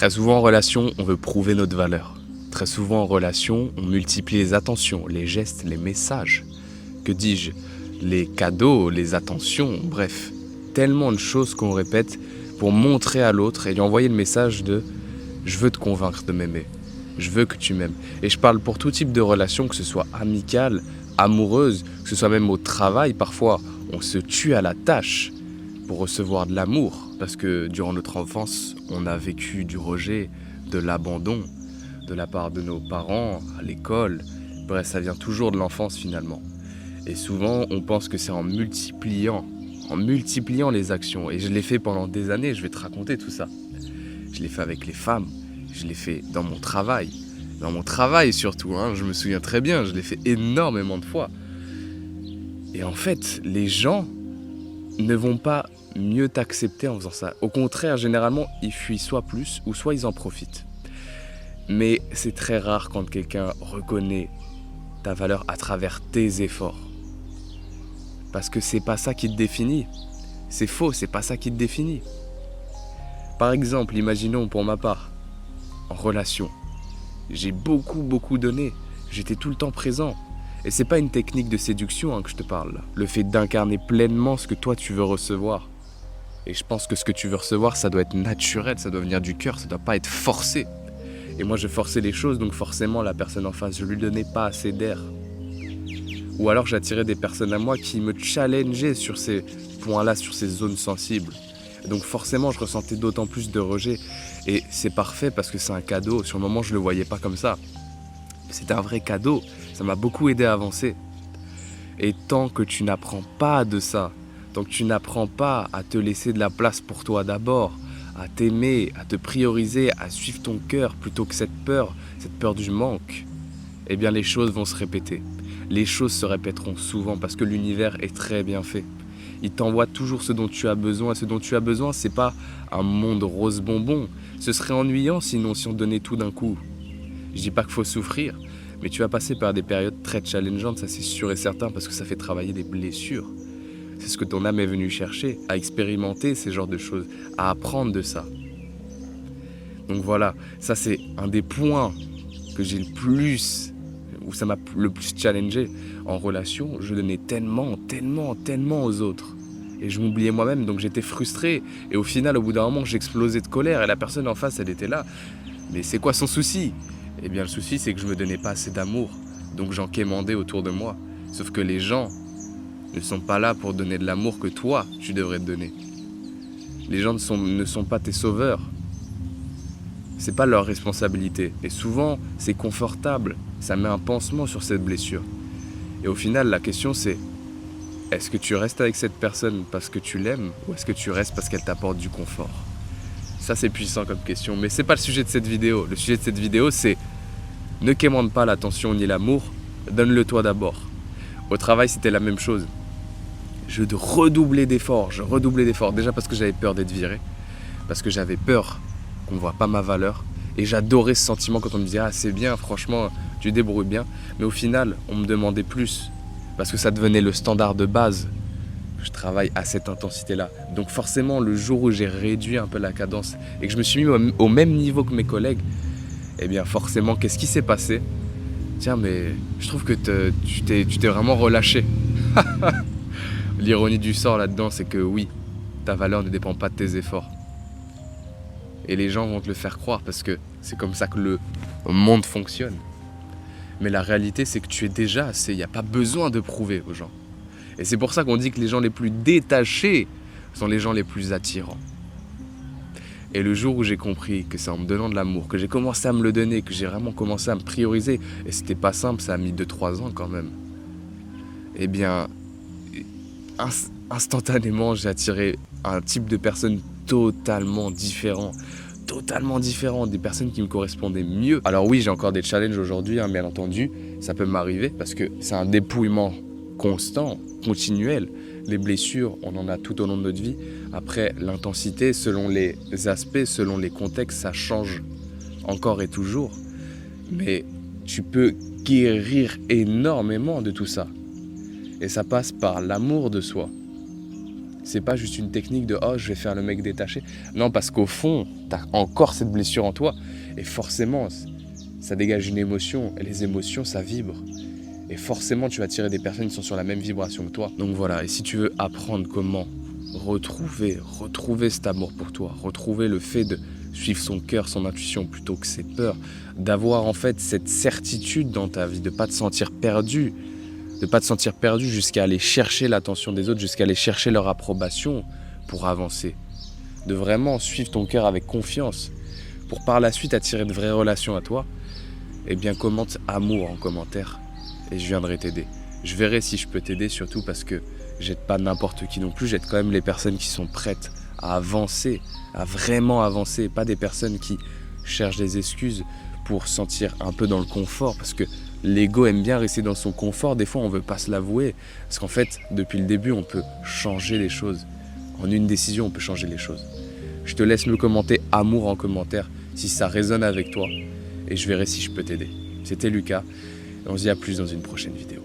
Très souvent en relation, on veut prouver notre valeur. Très souvent en relation, on multiplie les attentions, les gestes, les messages. Que dis-je? Les cadeaux, les attentions, bref. Tellement de choses qu'on répète pour montrer à l'autre et lui envoyer le message de « je veux te convaincre de m'aimer, je veux que tu m'aimes ». Et je parle pour tout type de relation, que ce soit amicale, amoureuse, que ce soit même au travail. Parfois, on se tue à la tâche pour recevoir de l'amour. Parce que durant notre enfance, on a vécu du rejet, de l'abandon, de la part de nos parents, à l'école. Bref, ça vient toujours de l'enfance finalement. Et souvent, on pense que c'est en multipliant les actions. Et je l'ai fait pendant des années, je vais te raconter tout ça. Je l'ai fait avec les femmes, je l'ai fait dans mon travail surtout, hein, je me souviens très bien, je l'ai fait énormément de fois. Et en fait, les gens ne vont pas mieux t'accepter en faisant ça. Au contraire, généralement, ils fuient soit plus ou soit ils en profitent. Mais c'est très rare quand quelqu'un reconnaît ta valeur à travers tes efforts. Parce que c'est pas ça qui te définit. C'est faux, c'est pas ça qui te définit. Par exemple, imaginons pour ma part, en relation, j'ai beaucoup donné, j'étais tout le temps présent. Et c'est pas une technique de séduction que je te parle. Le fait d'incarner pleinement ce que toi tu veux recevoir. Et je pense que ce que tu veux recevoir, ça doit être naturel, ça doit venir du cœur, ça doit pas être forcé. Et moi je forçais les choses, donc forcément la personne en face, je lui donnais pas assez d'air. Ou alors j'attirais des personnes à moi qui me challengeaient sur ces points-là, sur ces zones sensibles. Et donc forcément je ressentais d'autant plus de rejet. Et c'est parfait parce que c'est un cadeau. Sur le moment je le voyais pas comme ça. C'était un vrai cadeau. Ça m'a beaucoup aidé à avancer. Et tant que tu n'apprends pas de ça, tant que tu n'apprends pas à te laisser de la place pour toi d'abord, à t'aimer, à te prioriser, à suivre ton cœur plutôt que cette peur du manque, eh bien les choses vont se répéter. Les choses se répéteront souvent parce que l'univers est très bien fait. Il t'envoie toujours ce dont tu as besoin. Et ce dont tu as besoin, c'est pas un monde rose bonbon. Ce serait ennuyant sinon si on donnait tout d'un coup. Je dis pas qu'il faut souffrir, mais tu vas passer par des périodes très challengeantes, ça c'est sûr et certain, parce que ça fait travailler des blessures. C'est ce que ton âme est venue chercher, à expérimenter ces genres de choses, à apprendre de ça. Donc voilà, ça c'est un des points que j'ai le plus, où ça m'a le plus challengé. En relation, je donnais tellement aux autres. Et je m'oubliais moi-même, donc j'étais frustré. Et au final, au bout d'un moment, j'explosais de colère et la personne en face, elle était là. Mais c'est quoi son souci ? Eh bien, le souci, c'est que je me donnais pas assez d'amour. Donc j'en quémandais autour de moi. Sauf que les gens ne sont pas là pour donner de l'amour que toi, tu devrais te donner. Les gens ne sont pas tes sauveurs. C'est pas leur responsabilité. Et souvent, c'est confortable. Ça met un pansement sur cette blessure. Et au final, la question c'est, est-ce que tu restes avec cette personne parce que tu l'aimes ou est-ce que tu restes parce qu'elle t'apporte du confort ? Ça, c'est puissant comme question. Mais c'est pas le sujet de cette vidéo. Le sujet de cette vidéo, c'est ne quémande pas l'attention ni l'amour, donne-le toi d'abord. Au travail, c'était la même chose. Je redoublais d'efforts. Déjà parce que j'avais peur d'être viré. Parce que j'avais peur qu'on ne voit pas ma valeur. Et j'adorais ce sentiment quand on me disait « Ah, c'est bien, franchement, tu débrouilles bien ». Mais au final, on me demandait plus. Parce que ça devenait le standard de base. Je travaille à cette intensité-là. Donc forcément, le jour où j'ai réduit un peu la cadence et que je me suis mis au même niveau que mes collègues, eh bien forcément, qu'est-ce qui s'est passé ? Tiens, mais je trouve que tu t'es vraiment relâché. L'ironie du sort là-dedans, c'est que oui, ta valeur ne dépend pas de tes efforts. Et les gens vont te le faire croire parce que c'est comme ça que le monde fonctionne. Mais la réalité, c'est que tu es déjà assez. Il n'y a pas besoin de prouver aux gens. Et c'est pour ça qu'on dit que les gens les plus détachés sont les gens les plus attirants. Et le jour où j'ai compris que c'est en me donnant de l'amour, que j'ai commencé à me le donner, que j'ai vraiment commencé à me prioriser, et c'était pas simple, ça a mis 2-3 ans quand même, eh bien, instantanément, j'ai attiré un type de personnes totalement différent, des personnes qui me correspondaient mieux. Alors oui, j'ai encore des challenges aujourd'hui, bien entendu, ça peut m'arriver, parce que c'est un dépouillement constant, continuel. Les blessures, on en a tout au long de notre vie. Après, l'intensité, selon les aspects, selon les contextes, ça change encore et toujours. Mais tu peux guérir énormément de tout ça. Et ça passe par l'amour de soi. C'est pas juste une technique de « oh, je vais faire le mec détaché ». Non, parce qu'au fond, t'as encore cette blessure en toi. Et forcément, ça dégage une émotion. Et les émotions, ça vibre. Et forcément, tu vas attirer des personnes qui sont sur la même vibration que toi. Donc voilà, et si tu veux apprendre comment retrouver cet amour pour toi, retrouver le fait de suivre son cœur, son intuition plutôt que ses peurs, d'avoir en fait cette certitude dans ta vie, de ne pas te sentir perdu, jusqu'à aller chercher l'attention des autres, jusqu'à aller chercher leur approbation pour avancer. De vraiment suivre ton cœur avec confiance pour par la suite attirer de vraies relations à toi, eh bien commente amour en commentaire et je viendrai t'aider. Je verrai si je peux t'aider, surtout parce que j'aide pas n'importe qui non plus, j'aide quand même les personnes qui sont prêtes à avancer, à vraiment avancer, pas des personnes qui cherchent des excuses pour se sentir un peu dans le confort, parce que l'ego aime bien rester dans son confort, des fois on veut pas se l'avouer, parce qu'en fait, depuis le début, on peut changer les choses. En une décision, on peut changer les choses. Je te laisse me commenter amour en commentaire si ça résonne avec toi, et je verrai si je peux t'aider. C'était Lucas, et on se dit à plus dans une prochaine vidéo.